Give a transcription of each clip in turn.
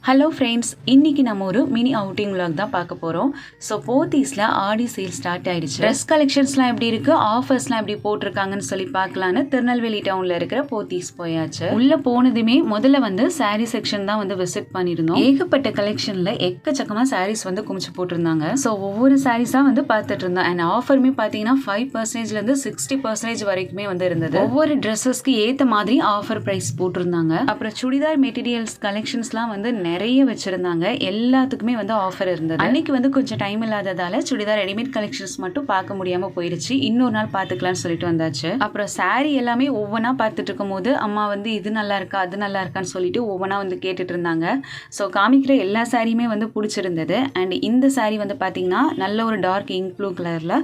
Hello friends, இன்றைக்கி நம்ம ஒரு மினி அவுட்டிங் vlog தான் பார்க்க போகிறோம். ஸோ போத்தீஸில் ஆடி சேல் ஸ்டார்ட் ஆகிடுச்சு. ட்ரெஸ் கலெக்ஷன்ஸ்லாம் எப்படி இருக்குது, ஆஃபர்ஸ்லாம் எப்படி போட்டிருக்காங்கன்னு சொல்லி பார்க்கலான்னு திருநெல்வேலி டவுனில் இருக்கிற போத்தீஸ் போயாச்சு. உள்ளே போனதுமே முதல்ல வந்து சாரீ செக்ஷன் தான் வந்து விசிட் பண்ணியிருந்தோம். ஏகப்பட்ட கலெக்ஷனில் எக்கச்சக்கமாக சாரீஸ் வந்து குமிச்சு போட்டிருந்தாங்க. ஸோ ஒவ்வொரு சாரீஸாக வந்து பார்த்துட்டு இருந்தோம். அண்ட் ஆஃபருமே பார்த்தீங்கன்னா 5%லேருந்து 60% வரைக்குமே வந்து இருந்தது. ஒவ்வொரு ட்ரெஸ்ஸஸ்க்கு ஏற்ற மாதிரி ஆஃபர் ப்ரைஸ் போட்டிருந்தாங்க. அப்புறம் சுடிதார் மெட்டீரியல்ஸ் கலெக்ஷன்ஸ்லாம் வந்து நிறைய வச்சிருந்தாங்க. எல்லாத்துக்குமே வந்து ஆஃபர் இருந்தது. அன்னைக்கு வந்து கொஞ்சம் டைம் இல்லாததால சுடிதார் ரெடிமேட் கலெக்ஷன்ஸ் மட்டும் பார்க்க முடியாம போயிடுச்சு. இன்னொரு நாள் பார்த்துக்கலாம்னு சொல்லிட்டு வந்தாச்சு. அப்புறம் சாரி எல்லாமே ஒவ்வொன்றா பார்த்துட்டு இருக்கும் போது அம்மா வந்து இது நல்லா இருக்கா அது நல்லா இருக்கான்னு சொல்லிட்டு ஒவ்வொன்றா வந்து கேட்டுட்டு இருந்தாங்க. ஸோ காமிக்கிற எல்லா சாரியுமே வந்து பிடிச்சிருந்தது. அண்ட் இந்த சாரி வந்து பார்த்தீங்கன்னா நல்ல ஒரு டார்க் இங்க் ப்ளூ கலரில்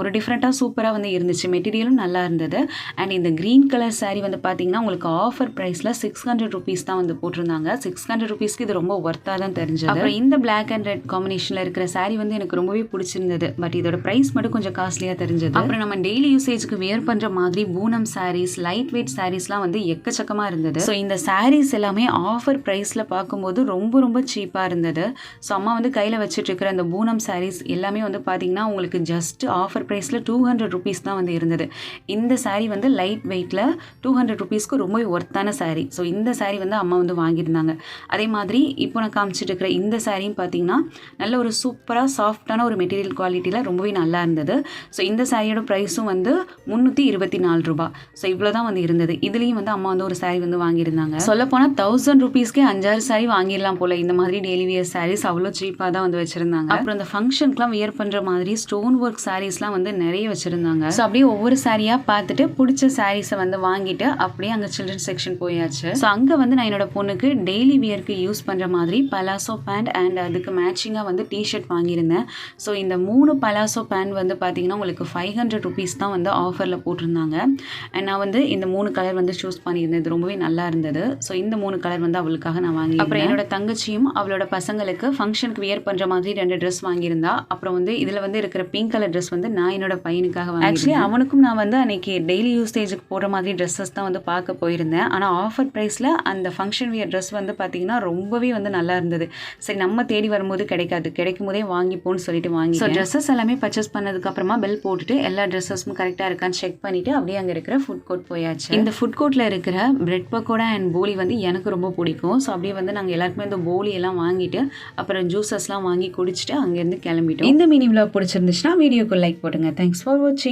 ஒரு டிஃப்ரெண்ட்டாக சூப்பராக வந்து இருந்துச்சு. மெட்டீரியலும் நல்லா இருந்தது. அண்ட் இந்த க்ரீன் கலர் சாரி வந்து பார்த்தீங்கன்னா உங்களுக்கு ஆஃபர் ப்ரைஸில் 600 rupees தான் வந்து போட்டிருந்தாங்க. 600 rupees இது ரொம்ப ஒர்த்தாக தான் தெரிஞ்சது. அப்புறம் இந்த பிளாக் அண்ட் ரெட் காம்பினேஷனில் இருக்கிற சாரி வந்து எனக்கு ரொம்பவே பிடிச்சிருந்தது. பட் இதோட ப்ரைஸ் மட்டும் கொஞ்சம் காஸ்ட்லியாக தெரிஞ்சது. அப்புறம் நம்ம டெய்லி யூசேஜ்க்கு வேர் பண்ணுற மாதிரி பூனம் சாரீஸ், லைட் வெயிட் சாரீஸ்லாம் வந்து எக்கச்சக்கமாக இருந்தது. ஸோ இந்த சாரீஸ் எல்லாமே ஆஃபர் ப்ரைஸில் பார்க்கும்போது ரொம்ப ரொம்ப சீப்பாக இருந்தது. ஸோ அம்மா வந்து கையில் வச்சுட்டு இருக்கிற அந்த பூனம் சாரீஸ் எல்லாமே வந்து பார்த்தீங்கன்னா உங்களுக்கு ஜஸ்ட் ஆஃபர் ப்ரைஸில் 200 rupees தான் வந்து இருந்தது. இந்த சாரீ வந்து லைட் வெயிட்டில் 200 rupeesக்கு ரொம்ப ஒர்த்தான சாரீ. ஸோ இந்த சாரீ வந்து அம்மா வந்து வாங்கியிருந்தாங்க. அதே மாதிரி இப்போ நான் காமிச்சிட்டு இருக்கிற இந்த சாரியும் பார்த்தீங்கன்னா நல்ல ஒரு சூப்பராக சாஃப்டான ஒரு மெட்டீரியல் குவாலிட்டியில் ரொம்பவே நல்லா இருந்தது. ஸோ இந்த சாரியோட ப்ரைஸும் வந்து 324 ரூபாய். ஸோ இவ்வளோ தான் வந்து இருந்தது. இதுலேயும் வந்து அம்மா வந்து ஒரு சாரி வந்து வாங்கியிருந்தாங்க. சொல்லப்போனால் 1000 rupeesக்கே 5-6 சாரி வாங்கிடலாம் போல். இந்த மாதிரி டெய்லி வியர் சாரீஸ் அவ்வளோ சீப்பாக தான் வந்து வச்சுருந்தாங்க. அப்புறம் இந்த ஃபங்க்ஷனுக்குலாம் வியர் பண்ணுற மாதிரி ஸ்டோன் ஒர்க் சாரீஸ்லாம் வந்து நிறைய வச்சுருந்தாங்க. ஸோ அப்படியே ஒவ்வொரு சாரியாக பார்த்துட்டு பிடிச்ச சாரீஸை வந்து வாங்கிட்டு அப்படியே அங்கே சில்ட்ரன் செக்ஷன் போயாச்சு. ஸோ அங்கே வந்து நான் என்னோட பொண்ணுக்கு டெய்லி வியருக்கு யூஸ் பண்ணுற மாதிரி பலாசோ பேண்ட் அண்ட் அதுக்கு மேட்சிங்காக வந்து டிஷர்ட் வாங்கியிருந்தேன். ஸோ இந்த 3 பலாசோ பேண்ட் வந்து பார்த்தீங்கன்னா உங்களுக்கு 500 rupees தான் வந்து ஆஃபரில் போட்டிருந்தாங்க. அண்ட் நான் வந்து இந்த 3 கலர் வந்து சூஸ் பண்ணியிருந்தேன். இது ரொம்பவே நல்லா இருந்தது. ஸோ இந்த 3 கலர் வந்து அவளுக்காக நான் வாங்கி, அப்புறம் என்னோட தங்கச்சியும் அவளோட பசங்களுக்கு ஃபங்க்ஷனுக்கு வியர் பண்ணுற மாதிரி 2 ட்ரெஸ் வாங்கியிருந்தா. அப்புறம் வந்து இதில் வந்து இருக்கிற பிங்க் கலர் ட்ரெஸ் வந்து நான் என்னோட பையனுக்காக வாங்கி, ஆக்சுவலி அவனுக்கும் நான் வந்து அன்னைக்கு டெய்லி யூசேஜுக்கு போடுற மாதிரி ட்ரெஸ்ஸஸ் தான் வந்து பார்க்க போயிருந்தேன். ஆனால் ஆஃபர் ப்ரைஸில் அந்த ஃபங்க்ஷன் வியர் ட்ரெஸ் வந்து பார்த்தீங்கன்னா ரொம்பவே வந்து நல்லா இருந்தது. சரி நம்ம தேடி வரும்போது கிடைக்கும் போதே வாங்கிப்போன்னு சொல்லிட்டு வாங்கி, ஸோ ட்ரெஸ்ஸஸ் எல்லாமே பர்ச்சேஸ் பண்ணதுக்கு அப்புறமா பெல் போட்டுட்டு எல்லா ட்ரெஸ்ஸஸும் கரெக்டாக இருக்கான்னு செக் பண்ணிட்டு அப்படியே அங்கே இருக்கிற ஃபுட் கோர்ட் போயாச்சு. இந்த ஃபுட் கோர்ட்டில் இருக்கிற பிரெட் பக்கோடா அண்ட் போலி வந்து எனக்கு ரொம்ப பிடிக்கும். ஸோ அப்படியே வந்து நாங்கள் எல்லாருக்குமே இந்த போலி எல்லாம் வாங்கிட்டு அப்புறம் ஜூஸஸ்லாம் வாங்கி குடிச்சிட்டு அங்கேருந்து கிளம்பிட்டோம். இந்த மினி vlog பிடிச்சிருந்துச்சுன்னா வீடியோக்கு லைக் போடுங்க. தேங்க்ஸ் ஃபார் வாட்சிங்.